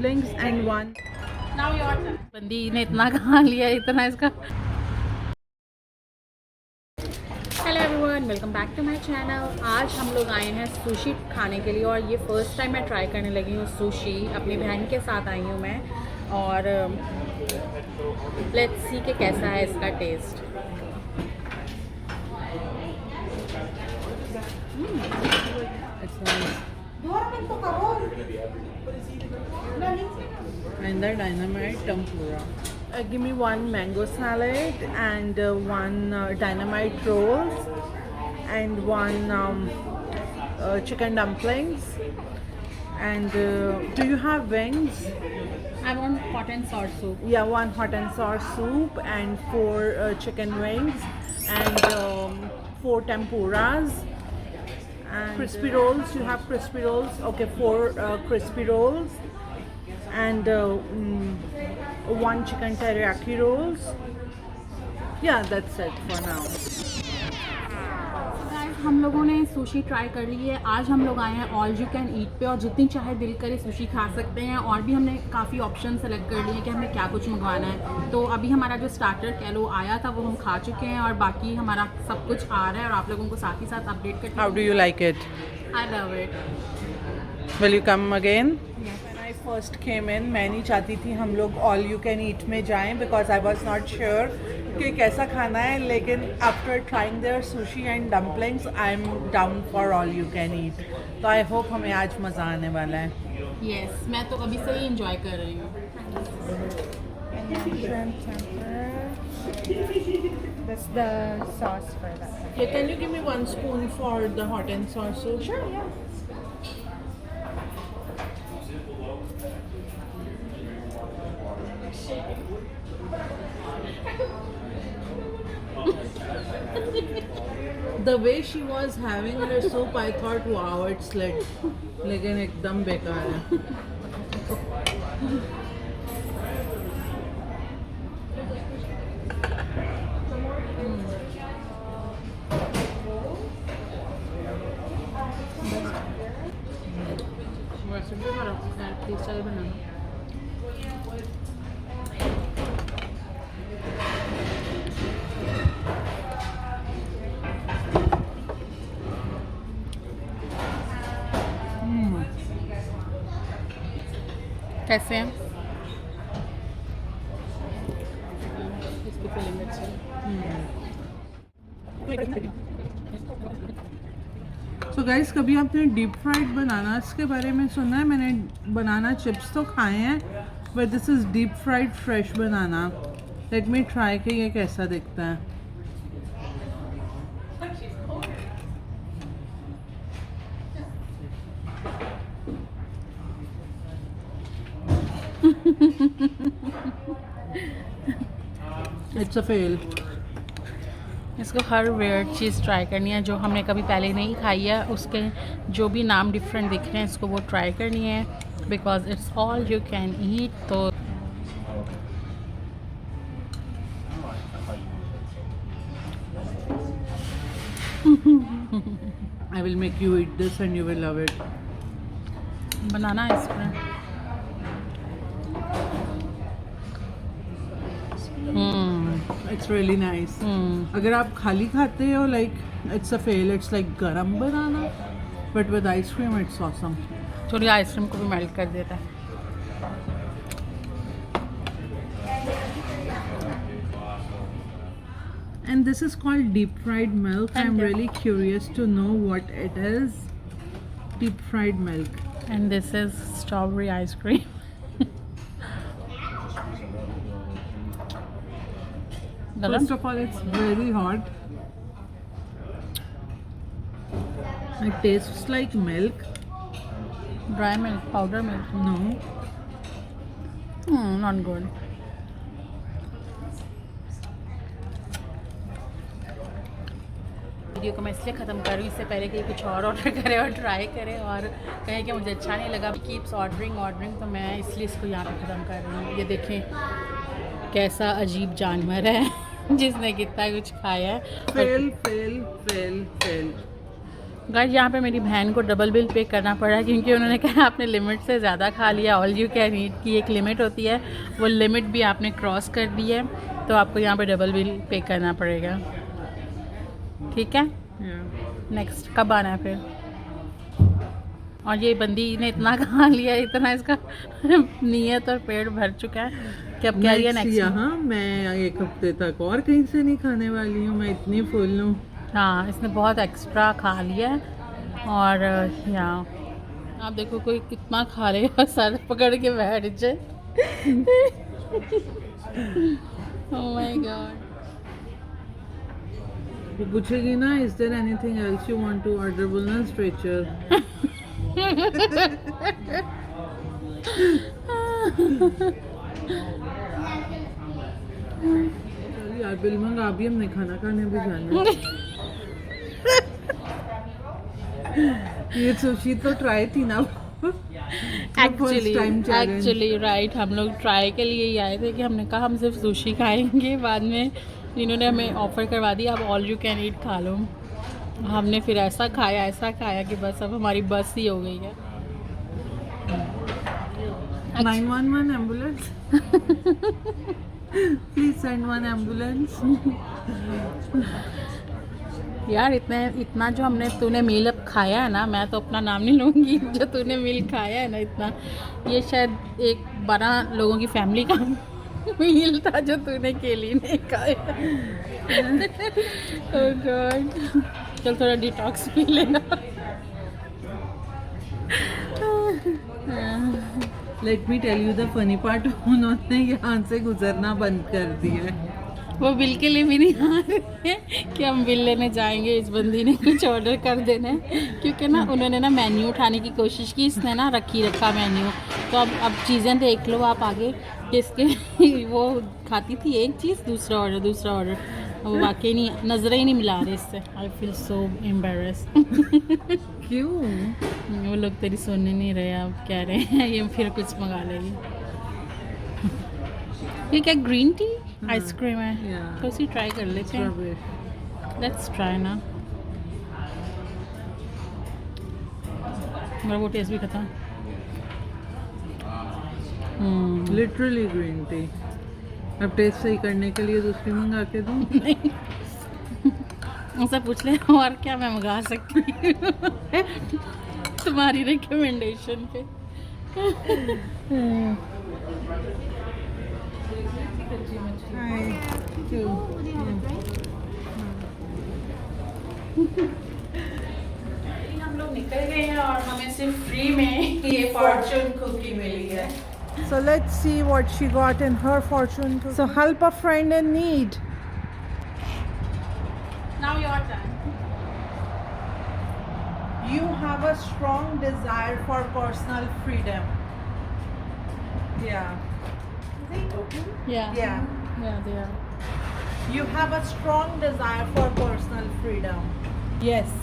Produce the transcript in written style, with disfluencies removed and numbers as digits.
dumplings and one. Now your turn. बंदी ने इतना खा लिया, इतना इसका। Hello everyone, welcome back to my channel. आज हम लोग आए हैं सुशी खाने के लिए और ये फ़र्स्ट टाइम मैं ट्राई करने लगी हूँ सुशी। अपनी बहन के साथ आई हूँ मैं और लेट्स सी कि कैसा है इसका test. And the dynamite tempura. Give me one mango salad and one dynamite rolls and one chicken dumplings. And do you have wings? I want hot and sour soup. Yeah, one hot and sour soup and 4 chicken wings and 4 tempuras. And crispy rolls. You have crispy rolls? Okay, 4 crispy rolls. And 1 chicken teriyaki rolls. Yeah, that's it for now. हम लोगों ने sushi try कर ली है। आज हम लोग आए हैं ऑल यू कैन ईट पे और जितनी चाहे दिल करे सुशी खा सकते हैं। और भी हमने काफ़ी ऑप्शन सेलेक्ट कर लिए हैं कि हमें क्या कुछ मंगवाना है। तो अभी हमारा जो स्टार्टर कह लो आया था वो हम खा चुके हैं और बाकी हमारा सब कुछ आ रहा है और आप लोगों को साथ ही साथ अपडेट करते हैं। How do you like it? I love it. Will you come again? Yes. When I first came in, मैं नहीं चाहती थी हम लोग all you can eat में जाएं because I was not sure कि कैसा खाना है, लेकिन after trying their sushi and dumplings, I'm down for all you can eat. तो I hope हमें आज मज़ा आने वाला है। Yes, मैं तो अभी से ही enjoy कर रही हूँ। Shrimp tempura. That's the sauce for that. Yeah, can you give me 1 spoon for the hot and sour soup? Sure, yeah. The way she was having her soup, I thought, wow, it's lit. लेकिन एकदम बेकार है। वैसे भी हमारा please चल बनाना। कैसे हैं? इसकी फीलिंग अच्छी है। So guys, कभी आपने डीप फ्राइड बनानास के बारे में सुना है? मैंने बनाना चिप्स तो खाए हैं, but this is deep fried fresh banana. Let me try कि ये कैसा दिखता है। It's a fail. इसको हर वेयर चीज़ ट्राई करनी है जो हमने कभी पहले नहीं खाई है। उसके जो भी नाम डिफरेंट दिख रहे हैं इसको वो ट्राई करनी है because it's all you can eat. तो I will make you eat this and you will love it. Banana ice cream. It's really nice. अगर आप खाली खाते हो like it's a fail. It's like गरम बनाना, but with ice cream it's awesome. थोड़ी ice cream को भी मेल्ट कर देता है। And this is called deep fried milk. I'm you. really curious to know what it is. Deep fried milk. And this is strawberry ice cream. First of all, it's very hot. It tastes like milk. Dry milk, powder milk. No. Not good. Video को मैं इसलिए ख़त्म कर रही हूँ इससे पहले कि कुछ और ऑर्डर करे और ट्राई करे और कहें कि मुझे अच्छा नहीं लगा। कीप्स ऑर्डरिंग तो मैं इसलिए इसको यहाँ पे ख़त्म कर रही हूँ। ये देखें कैसा अजीब जानवर है जिसने कितना कुछ खाया है। Fail fail fail fail. Guys यहाँ पे मेरी बहन को डबल बिल पे करना पड़ा क्योंकि उन्होंने कहा आपने लिमिट से ज़्यादा खा लिया। ऑल यू कैन ईट की एक लिमिट होती है, वो लिमिट भी आपने क्रॉस कर दी है, तो आपको यहाँ पे डबल बिल पे करना पड़ेगा। ठीक है, नेक्स्ट कब आना है फिर? और ये बंदी ने इतना खा लिया, इतना इसका नीयत और पेट भर चुका है कि अब क्या है नेक्स्ट। यहाँ मैं एक हफ्ते तक और कहीं से नहीं खाने वाली हूँ, मैं इतनी फुल हूँ। हाँ, इसने बहुत एक्स्ट्रा खा लिया है। और यहाँ आप देखो कोई कितना खा लेगा, सर पकड़ के बैठ जाए। Oh my god. वो पूछेगी ना, is there anything else you want to order? बोलना स्ट्रेचर। यार बिल मंगा, अभी हमने खाना खाने भी जाना है। ये सुशी तो ट्राई थी ना एक्चुअली राइट, हम लोग ट्राई के लिए ही आए थे कि हमने कहा हम सिर्फ सुशी खाएंगे। बाद में इन्होंने हमें ऑफ़र करवा दिया, अब ऑल यू कैन ईट खा लो। हमने फिर ऐसा खाया कि बस अब हमारी बस ही हो गई है। 911 ambulance. Please send one ambulance. यार इतना जो तूने मील अब खाया है ना, मैं तो अपना नाम नहीं लूँगी, जो तूने मील खाया है ना इतना, ये शायद 12 लोगों की फैमिली का मील था जो तूने केली नहीं खाया। ओह गॉड, चल थोड़ा डिटॉक्स पी लेना। Let me tell you the funny part, उन्होंने यहाँ से गुजरना बंद कर दिया है। वो बिल के लिए भी नहीं आ रहे हैं कि हम बिल लेने जाएंगे, इस बंदी ने कुछ ऑर्डर कर देना है। क्योंकि ना उन्होंने ना मेन्यू उठाने की कोशिश की, इसने ना रखा मेन्यू। तो अब चीज़ें देख लो आप आगे कि इसके वो खाती थी एक चीज़, दूसरा ऑर्डर, वो वाकई नहीं, नज़रें ही नहीं मिला रहे इससे। I feel so embarrassed. क्यों? वो लोग तेरी सुनने नहीं रहे, अब कह रहे हैं ये फिर कुछ मंगा लेगी। ये क्या ग्रीन टी आइसक्रीम है? तो उसी ट्राई कर लेते हैं। लेट्स ट्राई ना। मेरा वो टेस्ट भी खत्म। Literally green tea. अब टेस्ट सही करने के लिए दूसरी मंगा के दूँ? नहीं, उनसे पूछ ले और क्या मैं मंगा सकती हूँ तुम्हारी रिकमेंडेशन पे। हम लोग निकल गए हैं और हमें सिर्फ फ्री में ये फॉर्चून कुकी मिली है। So let's see what she got in her fortune cookie. So help a friend in need. Now your turn. You have a strong desire for personal freedom. Yeah. Yeah. Yeah. Yeah, they are. You have a strong desire for personal freedom. Yes.